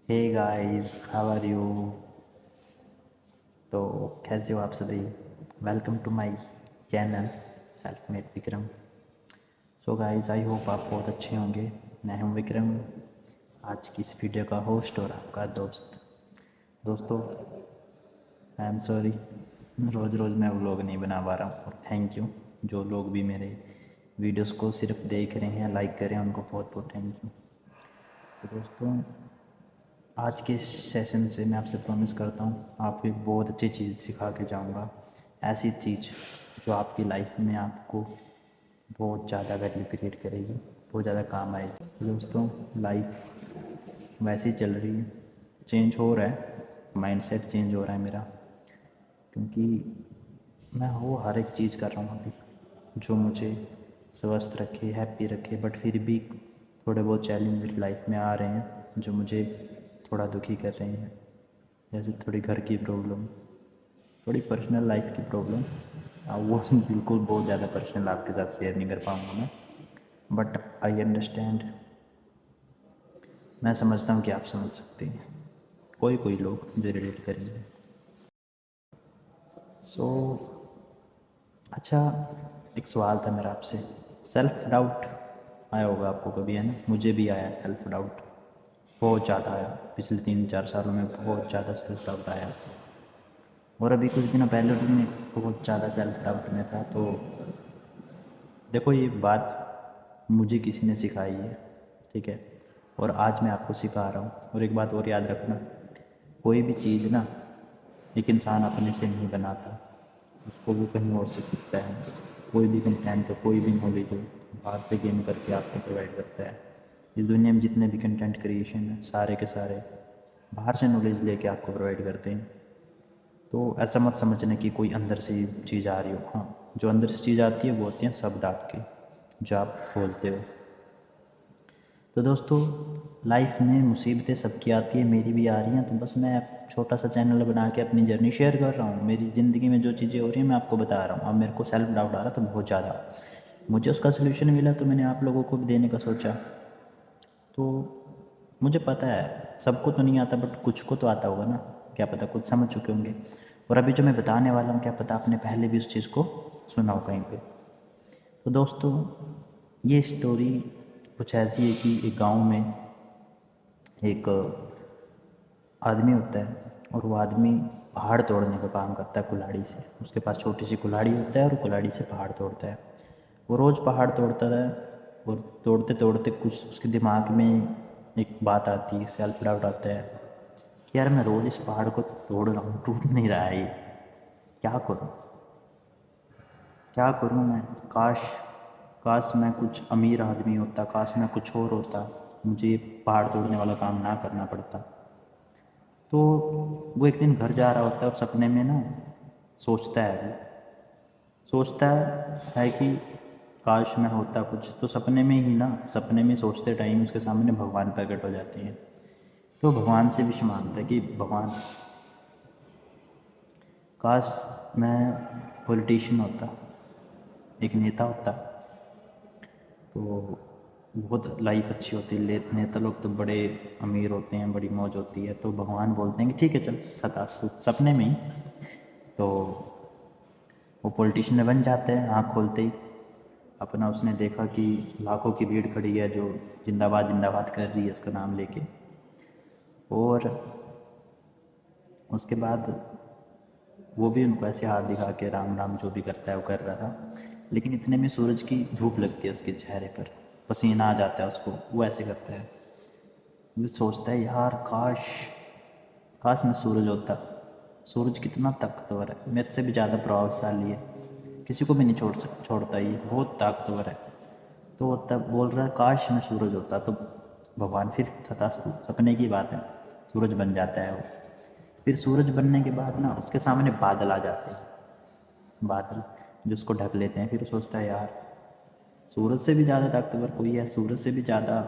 Hey guys, how are you. तो कैसे हो आप सभी। Welcome to my channel self made Vikram. So guys, I hope आप बहुत अच्छे होंगे। मैं हूं विक्रम, आज की इस वीडियो का होस्ट और आपका दोस्त। दोस्तों, आई एम सॉरी, रोज़ रोज़ मैं व्लॉग नहीं बना पा रहा हूँ। और थैंक यू जो लोग भी मेरे वीडियोस को सिर्फ देख रहे हैं, लाइक कर रहे हैं, उनको बहुत बहुत थैंक यू। तो दोस्तों, आज के इस सेशन से मैं आपसे प्रॉमिस करता हूँ आपको एक बहुत अच्छी चीज़ सिखा के जाऊँगा। ऐसी चीज़ जो आपकी लाइफ में आपको बहुत ज़्यादा वैल्यू क्रिएट करेगी, बहुत ज़्यादा काम आएगी। तो दोस्तों, लाइफ वैसे ही चल रही है, चेंज हो रहा है, माइंडसेट चेंज हो रहा है मेरा। क्योंकि मैं वो हर एक चीज़ कर रहा हूँ अभी जो मुझे स्वस्थ रखे, हैप्पी रखे, बट फिर भी थोड़े बहुत चैलेंज मेरी लाइफ में आ रहे हैं जो मुझे थोड़ा दुखी कर रहे हैं। जैसे थोड़ी घर की प्रॉब्लम, थोड़ी पर्सनल लाइफ की प्रॉब्लम। वो बिल्कुल बहुत ज़्यादा पर्सनल आपके साथ शेयर नहीं कर पाऊँगा मैं, बट आई अंडरस्टैंड। मैं समझता हूँ कि आप समझ सकते हैं, कोई कोई लोग जो रिलेट करेंगे। सो अच्छा, एक सवाल था मेरा आपसे। सेल्फ डाउट आया होगा आपको कभी, है ना। मुझे भी आया सेल्फ डाउट, बहुत ज़्यादा आया। पिछले 3-4 सालों में बहुत ज़्यादा सेल्फ डाउट आया। और अभी कुछ दिनों पहले भी मैं बहुत ज़्यादा सेल्फ डाउट में था। तो देखो, ये बात मुझे किसी ने सिखाई है, ठीक है, और आज मैं आपको सिखा रहा हूँ। और एक बात और याद रखना, कोई भी चीज़ ना एक इंसान अपने से नहीं बनाता, उसको वो कहीं और से सीखता है। कोई भी कंटेंट हो, कोई भी नॉलेज हो, बाहर से गेन करके आपको प्रोवाइड करता है। इस दुनिया में जितने भी कंटेंट क्रिएशन है, सारे के सारे बाहर से नॉलेज लेके आपको प्रोवाइड करते हैं। तो ऐसा मत समझना कि कोई अंदर से चीज़ आ रही हो। हाँ, जो अंदर से चीज़ आती है वो होती हैं शब्द आपके, जो आप बोलते हो। तो दोस्तों, लाइफ में मुसीबतें सबकी आती है, मेरी भी आ रही हैं। तो बस मैं छोटा सा चैनल बना के अपनी जर्नी शेयर कर रहा हूँ। मेरी ज़िंदगी में जो चीज़ें हो रही हैं मैं आपको बता रहा हूँ। अब मेरे को सेल्फ डाउट आ रहा था बहुत ज़्यादा, मुझे उसका सलूशन मिला तो मैंने आप लोगों को भी देने का सोचा। तो मुझे पता है सबको तो नहीं आता, बट कुछ को तो आता होगा ना, क्या पता कुछ समझ चुके होंगे। और अभी जो मैं बताने वाला हूँ, क्या पता आपने पहले भी उस चीज़ को सुना हो कहीं पे। तो दोस्तों, ये स्टोरी कुछ ऐसी है कि एक गांव में एक आदमी होता है, और वो आदमी पहाड़ तोड़ने का काम करता है कुल्हाड़ी से। उसके पास छोटी सी कुल्हाड़ी होता है और कुल्हाड़ी से पहाड़ तोड़ता है। वो रोज़ पहाड़ तोड़ता है, और तोड़ते तोड़ते कुछ उसके दिमाग में एक बात आती है, सेल्फ डाउट आता है कि यार, मैं रोज़ इस पहाड़ को तोड़ रहा हूँ, टूट नहीं रहा है ये, क्या करूँ, क्या करूँ मैं। काश काश मैं कुछ अमीर आदमी होता, काश मैं कुछ और होता, मुझे ये पहाड़ तोड़ने वाला काम ना करना पड़ता। तो वो एक दिन घर जा रहा होता है और सपने में ना सोचता है, वो सोचता है कि काश मैं होता कुछ। तो सपने में ही ना, सपने में सोचते टाइम उसके सामने भगवान प्रकट हो जाते हैं। तो भगवान से विश मांगता है कि भगवान, काश मैं पॉलिटिशियन होता, एक नेता होता, तो बहुत लाइफ अच्छी होती। नेता लोग तो बड़े अमीर होते हैं, बड़ी मौज होती है। तो भगवान बोलते हैं कि ठीक है चल, तथास्तु, सपने में ही। तो वो पॉलिटिशियन बन जाते हैं। आँख खोलते ही अपना उसने देखा कि लाखों की भीड़ खड़ी है जो जिंदाबाद जिंदाबाद कर रही है उसका नाम लेके। और उसके बाद वो भी उनको ऐसे हाथ दिखा के राम राम जो भी करता है वो कर रहा था। लेकिन इतने में सूरज की धूप लगती है उसके चेहरे पर, पसीना आ जाता है उसको। वो ऐसे करता है, वो सोचता है यार, काश काश मैं सूरज होता। सूरज कितना ताकतवर है, मेरे से भी ज़्यादा प्रभावशाली है, किसी को भी नहीं छोड़ता, ये बहुत ताकतवर है। तो वो तब बोल रहा है काश मैं सूरज होता। तो भगवान फिर तथास्तु, सपने की बात है, सूरज बन जाता है वो। फिर सूरज बनने के बाद ना उसके सामने बादल आ जाते हैं, बादल जो उसको ढक लेते हैं। फिर वो सोचता है यार, सूरज से भी ज़्यादा ताकतवर कोई है, सूरज से भी ज़्यादा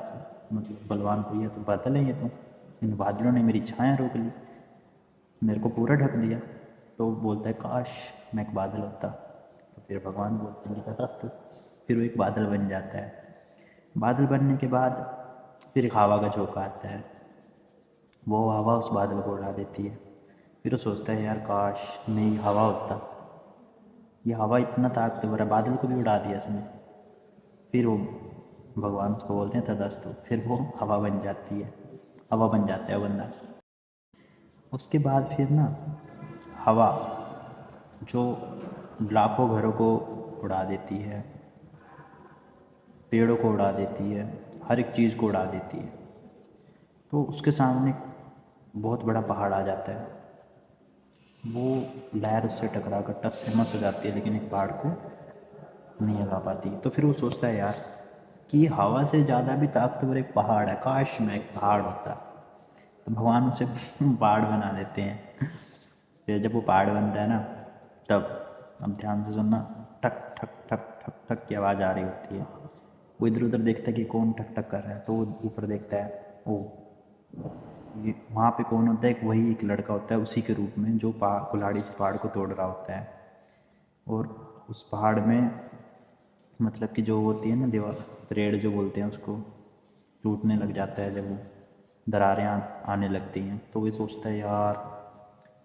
मतलब बलवान कोई है तो बादल है ये तो। इन बादलों ने मेरी छाया रोक ली, मेरे को पूरा ढक दिया। तो बोलता है काश मैं एक बादल होता। तो फिर भगवान बोलते हैं कि तथास्तु। फिर वो एक बादल बन जाता है। बादल बनने के बाद फिर एक हवा का झोंका आता है। वो हवा उस बादल को उड़ा देती है। फिर वो सोचता है यार काश मैं ये हवा होता, ये हवा इतना ताकतवर है, बादल को भी उड़ा दिया इसने। फिर वो भगवान उसको बोलते हैं तथास्तु, फिर वो हवा बन जाती है, हवा बन जाता है वो बंदा। उसके बाद फिर ना हवा जो लाखों घरों को उड़ा देती है, पेड़ों को उड़ा देती है, हर एक चीज़ को उड़ा देती है, तो उसके सामने बहुत बड़ा पहाड़ आ जाता है। वो लहर उससे टकरा कर टस से मस हो जाती है, लेकिन एक पहाड़ को नहीं हिला पाती। तो फिर वो सोचता है यार कि हवा से ज़्यादा भी ताकतवर एक पहाड़ है, काश मैं एक पहाड़ होता। तो भगवान उसे पहाड़ बना देते हैं। फिर जब वो पहाड़ बनता है ना, तब अब ध्यान से सुनना, ठक ठक ठक ठक ठक की आवाज़ आ रही होती है। वो इधर उधर देखता है कि कौन ठक ठक कर रहा है, तो वो ऊपर देखता है, ओ ये वहाँ पे कौन होता है, एक वही एक लड़का होता है उसी के रूप में जो कुल्हाड़ी से पहाड़ को तोड़ रहा होता है। और उस पहाड़ में मतलब कि जो होती है ना दीवार, तरेड़ जो बोलते हैं उसको, टूटने लग जाता है जब वो दरारें आने लगती हैं। तो वो सोचता है यार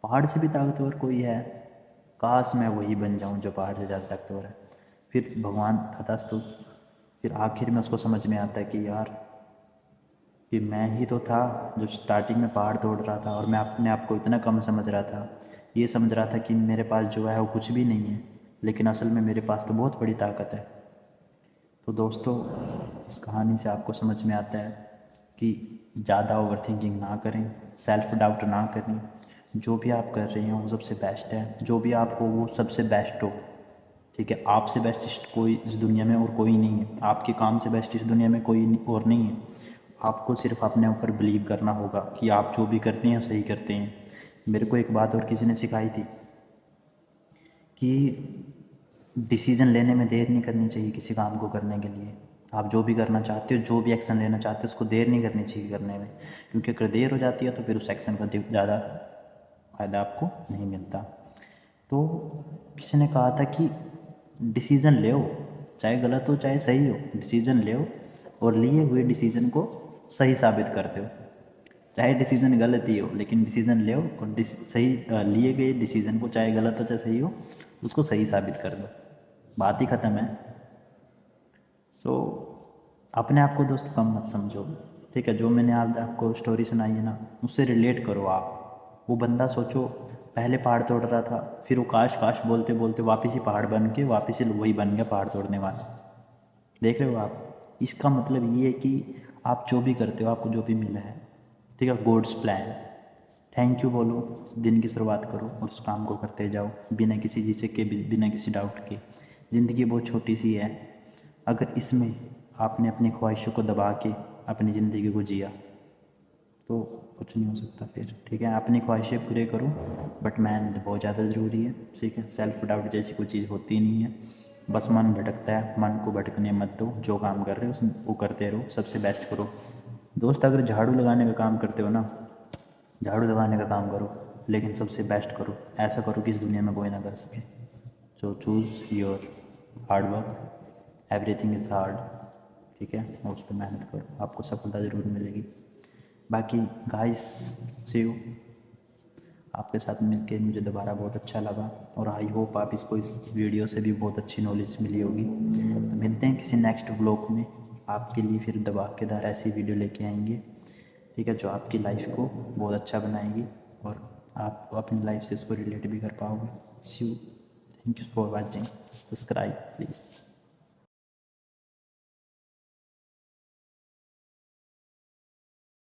पहाड़ से भी ताकतवर कोई है, काश मैं वही बन जाऊं जो पहाड़ से ज़्यादा ताकतवर है। फिर भगवान तथास्तु, फिर आखिर में उसको समझ में आता है कि यार कि मैं ही तो था जो स्टार्टिंग में पहाड़ तोड़ रहा था, और मैं अपने आप को इतना कम समझ रहा था, ये समझ रहा था कि मेरे पास जो है वो कुछ भी नहीं है, लेकिन असल में मेरे पास तो बहुत बड़ी ताकत है। तो दोस्तों इस कहानी से आपको समझ में आता है कि ज़्यादा ओवर थिंकिंग ना करें, सेल्फ डाउट ना करें, जो भी आप कर रहे हैं वो सबसे बेस्ट है, जो भी आप हो वो सबसे बेस्ट हो। ठीक है, आपसे बेस्ट कोई इस दुनिया में और कोई नहीं है, आपके काम से बेस्ट इस दुनिया में कोई और नहीं है। आपको सिर्फ अपने ऊपर बिलीव करना होगा कि आप जो भी करते हैं सही करते हैं। मेरे को एक बात और किसी ने सिखाई थी कि डिसीज़न लेने में देर नहीं करनी चाहिए किसी काम को करने के लिए। आप जो भी करना चाहते हो, जो भी एक्शन लेना चाहते हो, उसको देर नहीं करनी चाहिए करने में, क्योंकि अगर देर हो जाती है तो फिर उस एक्शन का ज़्यादा फ़ायदा आपको नहीं मिलता। तो किसी ने कहा था कि डिसीज़न ले, चाहे गलत हो चाहे सही हो, डिसीज़न ले और लिए हुए डिसीज़न को सही साबित करते हो। चाहे डिसीज़न गलत ही हो, लेकिन डिसीज़न ले और सही लिए गए डिसीज़न को, चाहे गलत हो चाहे सही हो, उसको सही साबित कर दो, बात ही ख़त्म है। सो अपने आप को दोस्त कम मत समझो। ठीक है, जो मैंने आज आपको स्टोरी सुनाई है ना, उससे रिलेट करो आप। वो बंदा सोचो पहले पहाड़ तोड़ रहा था, फिर वो काश काश बोलते बोलते वापस ही पहाड़ बन के वापस ही वही बन गया पहाड़ तोड़ने वाला। देख रहे हो आप, इसका मतलब ये है कि आप जो भी करते हो, आपको जो भी मिला है, ठीक है, गॉड्स प्लान, थैंक यू बोलो, दिन की शुरुआत करो और उस काम को करते जाओ बिना किसी झिझक के, बिना किसी डाउट के। ज़िंदगी बहुत छोटी सी है, अगर इसमें आपने अपनी ख्वाहिशों को दबा के अपनी ज़िंदगी को जिया तो कुछ नहीं हो सकता फिर। ठीक है, अपनी ख्वाहिशें पूरे करो, बट मेहनत बहुत ज़्यादा ज़रूरी है। ठीक है, सेल्फ डाउट जैसी कोई चीज़ होती नहीं है, बस मन भटकता है, मन को भटकने मत दो। जो काम कर रहे हो उसको करते रहो, सबसे बेस्ट करो। दोस्त अगर झाड़ू लगाने का काम करते हो ना, झाड़ू लगाने का काम करो, लेकिन सबसे बेस्ट करो, ऐसा करो कि इस दुनिया में कोई ना कर सके। सो choose your hard work, everything is hard. ठीक है, और उस पर मेहनत करो, आपको सफलता ज़रूर मिलेगी। बाकी गाइस सी यू, आपके साथ मिलके मुझे दोबारा बहुत अच्छा लगा, और आई होप आप इसको इस वीडियो से भी बहुत अच्छी नॉलेज मिली होगी। तो मिलते हैं किसी नेक्स्ट व्लॉग में, आपके लिए फिर धमाकेदार ऐसी वीडियो लेके आएंगे। ठीक है, जो आपकी लाइफ को बहुत अच्छा बनाएगी और आप अपनी लाइफ से इसको रिलेट भी कर पाओगे। See you, thank you for watching, subscribe please.